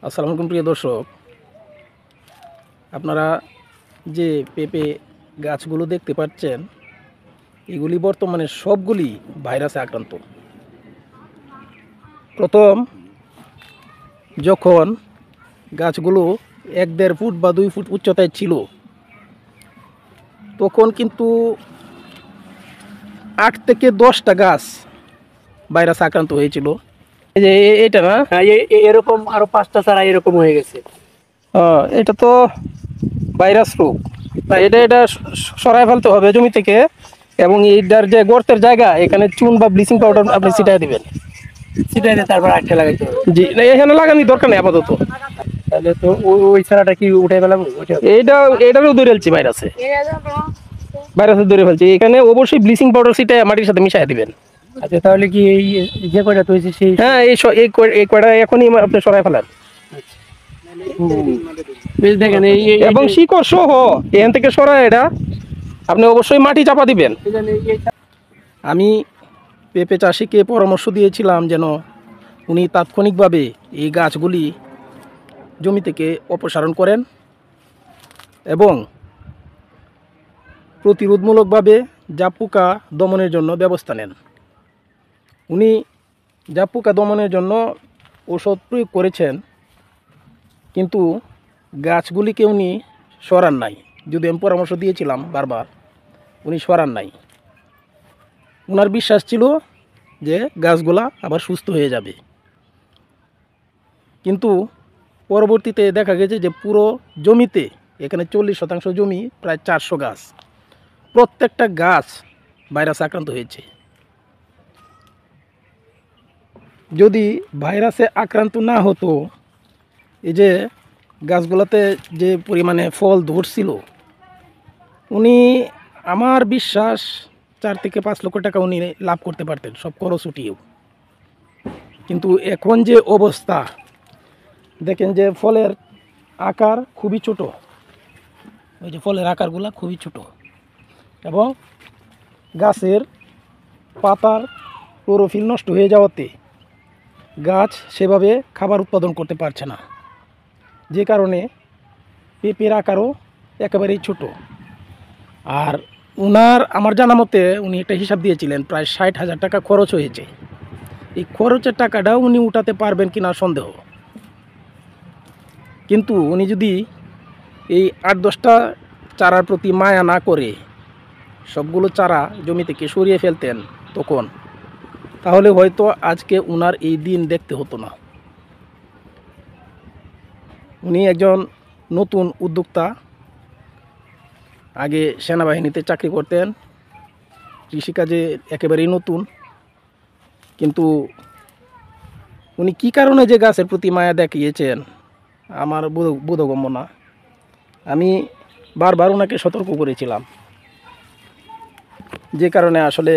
আসসালামু আলাইকুম প্রিয় দর্শক, আপনারা যে পেঁপে গাছগুলো দেখতে পাচ্ছেন এগুলি বর্তমানে সবগুলি ভাইরাসে আক্রান্ত। প্রথম যখন গাছগুলো 1-1.5 ফুট বা 2 ফুট উচ্চতায় ছিল তখন কিন্তু 8 থেকে 10টা গাছ ভাইরাসে আক্রান্ত হয়েছিল। এই যে এটা না, এরকম আরো 5টা চারা এরকম হয়ে গেছে। এটা তো ভাইরাস রোগ। এটা এটা সরাই ফেলতে হবে জমি থেকে, এবং এইটার যে গর্তের জায়গা এখানে চুন বা ব্লিচিং পাউডার আপনি ছিটাই দিবেন। ছিটাই দিয়ে তারপর আটকে লাগাইতে হবে। জি, না এখানে লাগানোর দরকার নেই আপাতত। তাহলে তো ওই চারাটা কি উঠে ফেলাবো? এটারও ধরে ফেলছি, ভাইরাসে ধরে ফেলছি। এখানে অবশ্যই ব্লিচিং পাউডার ছিটাই মাটির সাথে মিশাই দিবেন। আচ্ছা, তাহলে কি এই যে কয়টা তৈরি সেই? হ্যাঁ, এই কয়টা এখনই আপনি সরাই ফেলেন। বেশ দেখেন এবং শিকড় সহ এখান থেকে সরাই এটা আপনি অবশ্যই মাটি চাপা দিবেন। আমি পেঁপে চাষিকে পরামর্শ দিয়েছিলাম যেন উনি তাৎক্ষণিকভাবে এই গাছগুলি জমি থেকে অপসারণ করেন এবং প্রতিরোধমূলকভাবে জাপ পোকা দমনের জন্য ব্যবস্থা নেন। উনি জাপ পোকা দমনের জন্য ঔষধ প্রয়োগ করেছেন, কিন্তু গাছগুলিকে উনি সরান নাই। যদি আমি পরামর্শ দিয়েছিলাম বারবার, উনি সরান নাই। ওনার বিশ্বাস ছিল যে গাছগুলা আবার সুস্থ হয়ে যাবে, কিন্তু পরবর্তীতে দেখা গেছে যে পুরো জমিতে, এখানে 40% জমি, প্রায় 400 গাছ, প্রত্যেকটা গাছ ভাইরাসে আক্রান্ত হয়েছে। যদি ভাইরাসে আক্রান্ত না হতো, এই যে গাছগুলোতে যে পরিমাণে ফল ধরছিল, উনি, আমার বিশ্বাস 4 থেকে 5 লক্ষ টাকা উনি লাভ করতে পারতেন সব খরচ উঠিয়েও। কিন্তু এখন যে অবস্থা দেখেন, যে ফলের আকার খুবই ছোট, ওই যে ফলের আকারগুলা খুবই ছোট, এবং গাছের পাতার ক্লোরোফিল নষ্ট হয়ে যাওয়াতে গাছ সেভাবে খাবার উৎপাদন করতে পারছে না, যে কারণে পেঁপের আকারও একেবারেই ছোট। আর আমার জানা মতে উনি একটা হিসাব দিয়েছিলেন, প্রায় 60,000 টাকা খরচ হয়েছে। এই খরচের টাকাটাও উনি উঠাতে পারবেন কিনা সন্দেহ। কিন্তু উনি যদি এই 8-10টা চারার প্রতি মায়া না করে সবগুলো চারা জমি থেকে সরিয়ে ফেলতেন তখন, তাহলে হয়তো আজকে উনার এই দিন দেখতে হতো না। উনি একজন নতুন উদ্যোক্তা, আগে সেনাবাহিনীতে চাকরি করতেন, কৃষিকাজে একেবারেই নতুন। কিন্তু উনি কী কারণে যে গাছের প্রতি মায়া দেখিয়েছেন আমার বোধগম্য না। আমি বারবার ওনাকে সতর্ক করেছিলাম, যে কারণে আসলে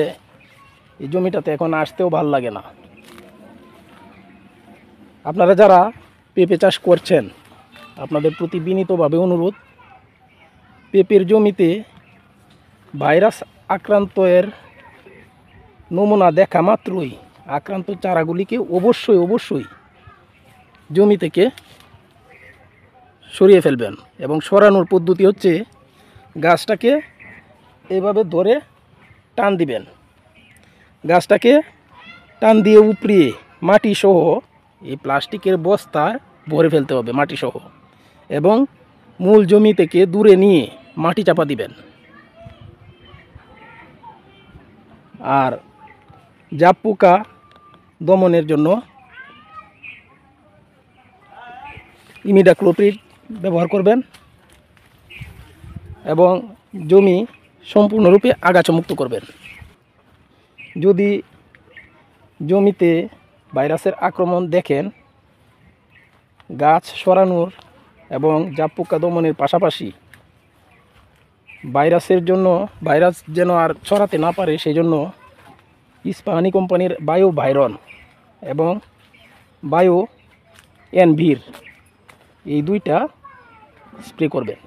এই জমিটাতে এখন আসতেও ভাল লাগে না। আপনারা যারা পেঁপে চাষ করছেন, আপনাদের প্রতি বিনীতভাবে অনুরোধ, পেঁপের জমিতে ভাইরাস আক্রান্তের নমুনা দেখা মাত্রই আক্রান্ত চারাগুলিকে অবশ্যই জমি থেকে সরিয়ে ফেলবেন। এবং সরানোর পদ্ধতি হচ্ছে, গাছটাকে এইভাবে ধরে টান দিবেন, গাছটাকে টান দিয়ে উপড়িয়ে মাটি সহ এই প্লাস্টিকের বস্তায় ভরে ফেলতে হবে মাটি সহ, এবং মূল জমি থেকে দূরে নিয়ে মাটি চাপা দিবেন। আর জাপ পোকা দমনের জন্য ইমিডাক্লোপ্রিড ব্যবহার করবেন, এবং জমি সম্পূর্ণরূপে আগাছামুক্ত করবেন। যদি জমিতে ভাইরাসের আক্রমণ দেখেন, গাছ সরানোর এবং জাপ পোকা দমনের পাশাপাশি ভাইরাস যেন আর ছড়াতে না পারে সেই জন্য ইস্পাহানি কোম্পানির বায়ো ভাইরন এবং বায়ো এনভির এই 2টা স্প্রে করবেন।